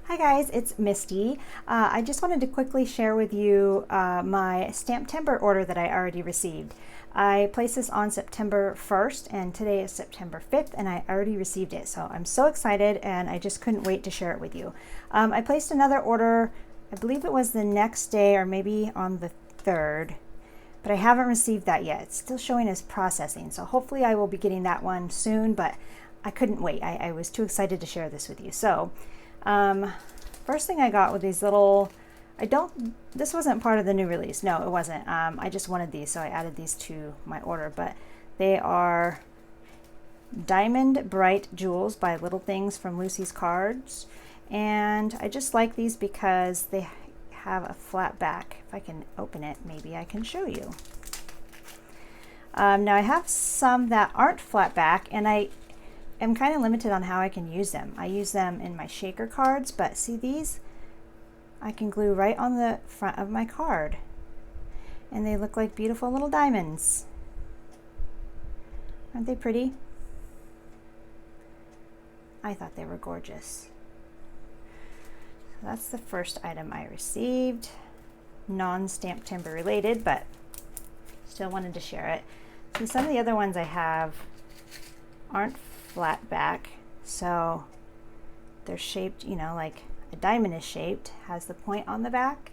Hi guys, it's Misty. I just wanted to quickly share with you my STAMPtember order that I already received. I placed this on September 1st and today is September 5th and I already received it. So I'm so excited and I just couldn't wait to share it with you. I placed another order, I believe it was the next day or maybe on the 3rd, but I haven't received that yet. It's still showing as processing. So hopefully I will be getting that one soon, but I couldn't wait. I was too excited to share this with you. So first thing I got with these little, this wasn't part of the new release. No, it wasn't. I just wanted these, so I added these to my order, but they are Diamond Bright Jewels by Little Things from Lucy's Cards. And I just like these because they have a flat back. If I can open it, maybe I can show you. Now I have some that aren't flat back, and I'm kind of limited on how I can use them. I use them in my shaker cards, but see these? I can glue right on the front of my card. And they look like beautiful little diamonds. Aren't they pretty? I thought they were gorgeous. So that's the first item I received. Non-STAMPtember related, but still wanted to share it. See, some of the other ones I have aren't flat back, so they're shaped, you know, like a diamond is shaped, has the point on the back,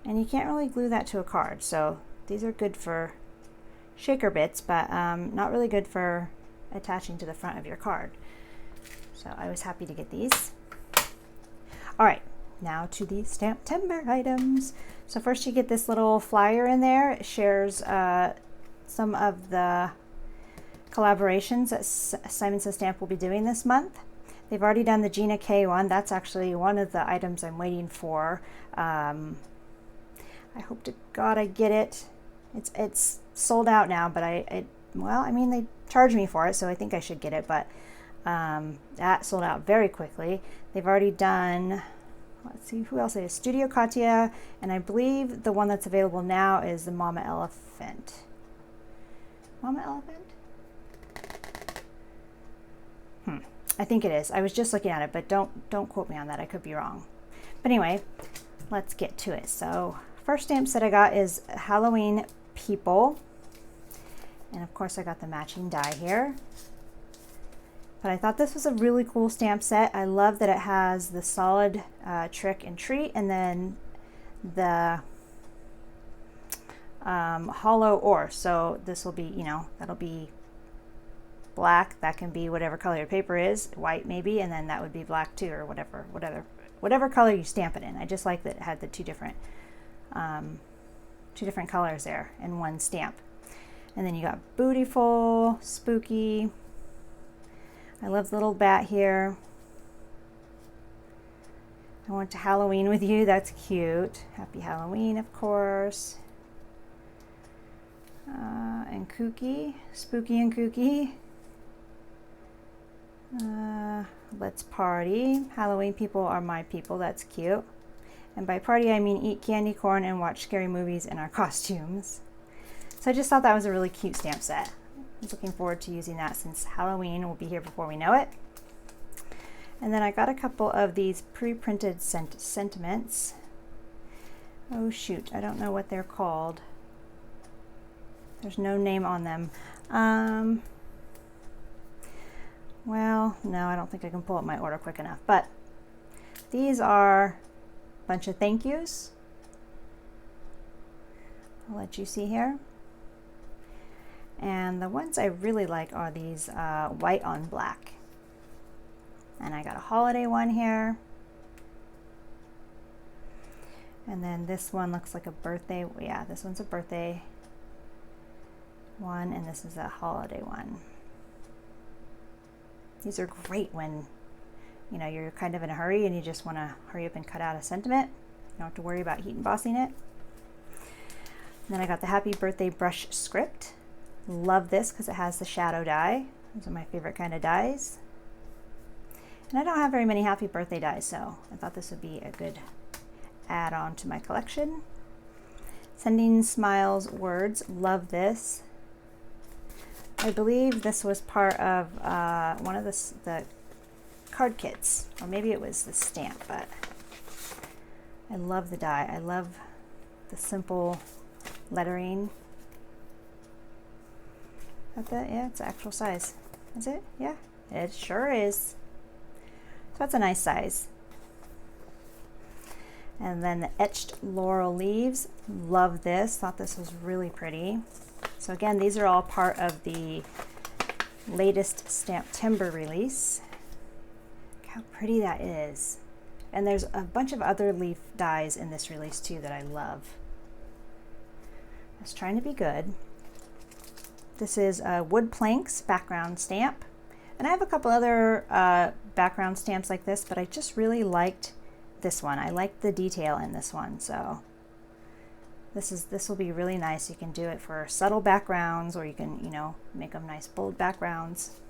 and you can't really glue that to a card. So these are good for shaker bits, but not really good for attaching to the front of your card. So I was happy to get these. All right, now to the STAMPtember items. So first you get this little flyer in there. It shares some of the collaborations that Simon Says Stamp will be doing this month. They've already done the Gina K one. That's actually one of the items I'm waiting for. I hope to God I get it. It's sold out now, but well, I mean, they charged me for it, so I think I should get it, but that sold out very quickly. They've already done, let's see, who else is Studio Katia, and I believe the one that's available now is the Mama Elephant. Mama Elephant? I think it is. I was just looking at it, but don't quote me on that. I could be wrong. But anyway, let's get to it. So first stamp set I got is Halloween People. And of course I got the matching die here. But I thought this was a really cool stamp set. I love that it has the solid trick and treat, and then the hollow ore. So this will be, you know, that'll be black. That can be whatever color your paper is, white maybe, and then that would be black too, or whatever color you stamp it in. I just like that it had the two different colors there in one stamp. And then you got Bootyful, Spooky. I love the little bat here. I went to Halloween with you. That's cute. Happy Halloween, of course. And Kooky, Spooky and Kooky. Let's party. Halloween people are my people. That's cute. And by party, I mean eat candy corn and watch scary movies in our costumes. So I just thought that was a really cute stamp set. I was looking forward to using that since Halloween will be here before we know it. And then I got a couple of these pre-printed sentiments. Oh shoot, I don't know what they're called. There's no name on them. Well, no, I don't think I can pull up my order quick enough, but these are a bunch of thank yous. I'll let you see here. And the ones I really like are these white on black. And I got a holiday one here. And then this one looks like a birthday. Yeah, this one's a birthday one, and this is a holiday one. These are great when, you know, you're kind of in a hurry and you just want to hurry up and cut out a sentiment. You don't have to worry about heat embossing it. And then I got the Happy Birthday Brush Script. Love this because it has the shadow die. Those are my favorite kind of dies. And I don't have very many happy birthday dies, so I thought this would be a good add-on to my collection. Sending Smiles Words. Love this. I believe this was part of one of the card kits, or maybe it was the stamp, but I love the die. I love the simple lettering. Yeah, it's actual size. Is it? Yeah, it sure is. So that's a nice size. And then the etched laurel leaves. Love this. Thought this was really pretty. So again, these are all part of the latest STAMPtember release. Look how pretty that is. And there's a bunch of other leaf dies in this release too that I love. I was trying to be good. This is a wood planks background stamp. And I have a couple other background stamps like this, but I just really liked this one. I liked the detail in this one, so this will be really nice. You can do it for subtle backgrounds, or you can, you know, make them nice bold backgrounds.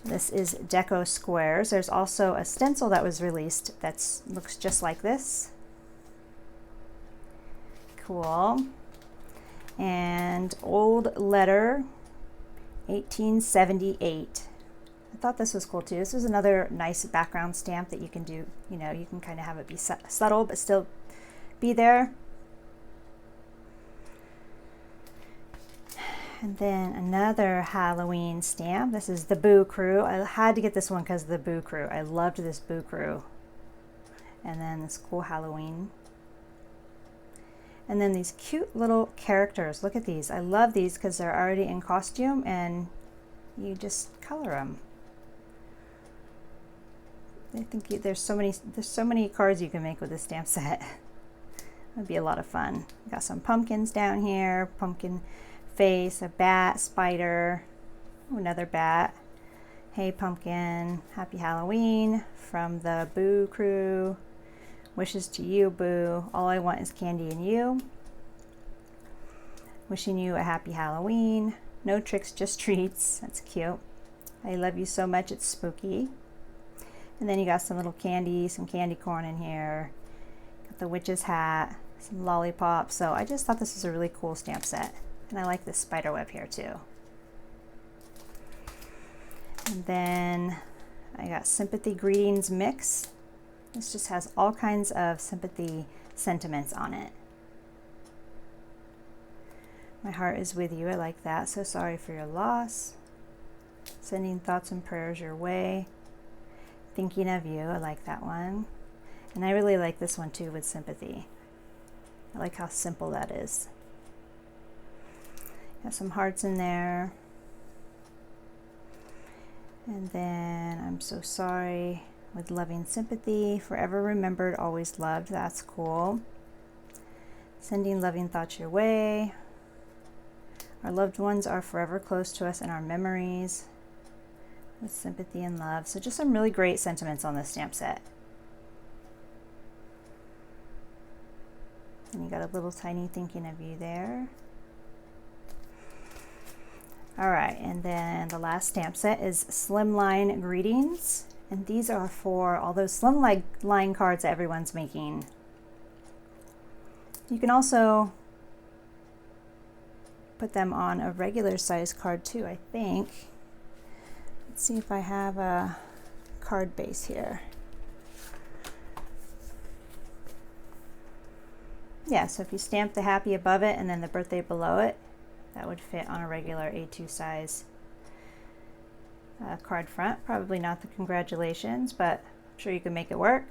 This is Deco Squares. There's also a stencil that was released that looks just like this. Cool. And Old Letter 1878. I thought this was cool too. This is another nice background stamp that you can do, you know, you can kind of have it be subtle but still be there. And then another Halloween stamp. This is the Boo Crew. I had to get this one because of the Boo Crew. I loved this Boo Crew. And then this cool Halloween. And then these cute little characters. Look at these. I love these because they're already in costume and you just color them. I think there's so many cards you can make with this stamp set. That'd be a lot of fun. Got some pumpkins down here. Pumpkin face, a bat, spider, another bat. Hey pumpkin, happy Halloween from the Boo Crew. Wishes to you, Boo. All I want is candy and you. Wishing you a happy Halloween. No tricks, just treats. That's cute. I love you so much, it's spooky. And then you got some little candy, some candy corn in here. Got the witch's hat, some lollipops. So I just thought this was a really cool stamp set. And I like this spider web here too. And then I got Sympathy Greetings Mix. This just has all kinds of sympathy sentiments on it. My heart is with you. I like that. So sorry for your loss. Sending thoughts and prayers your way. Thinking of you. I like that one. And I really like this one too with sympathy. I like how simple that is. Got some hearts in there. And then I'm so sorry with loving sympathy. Forever remembered, always loved. That's cool. Sending loving thoughts your way. Our loved ones are forever close to us in our memories. With sympathy and love. So just some really great sentiments on this stamp set. And you got a little tiny thinking of you there. All right, and then the last stamp set is Slimline Greetings. And these are for all those slimline cards that everyone's making. You can also put them on a regular size card too, I think. Let's see if I have a card base here. Yeah, so if you stamp the happy above it and then the birthday below it, that would fit on a regular A2 size card front. Probably not the congratulations, but I'm sure you can make it work.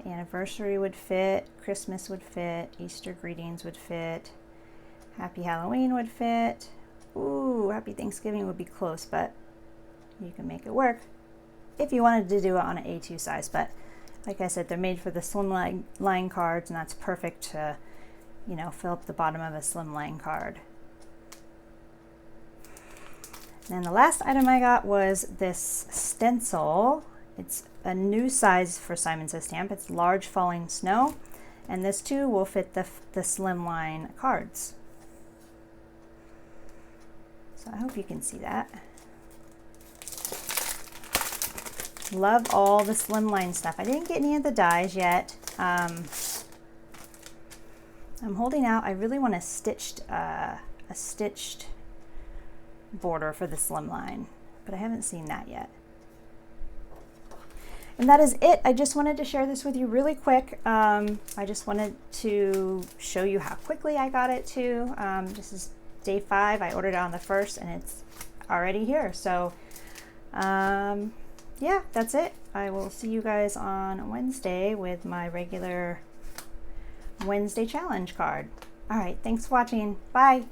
The anniversary would fit, Christmas would fit, Easter greetings would fit, Happy Halloween would fit. Ooh, Happy Thanksgiving would be close, but you can make it work if you wanted to do it on an A2 size. But like I said, they're made for the slimline cards, and that's perfect to, you know, fill up the bottom of a slimline card. And then the last item I got was this stencil. It's a new size for Simon Says Stamp. It's large falling snow, and this too will fit the slimline cards. So I hope you can see that. Love all the slimline stuff. I didn't get any of the dies yet. I'm holding out. I really want a stitched border for the slimline, but I haven't seen that yet. And that is it. I just wanted to share this with you really quick. I just wanted to show you how quickly I got it too. This is day 5. I ordered it on the 1st and it's already here. So yeah, that's it. I will see you guys on Wednesday with my regular Wednesday challenge card. All right, thanks for watching. Bye.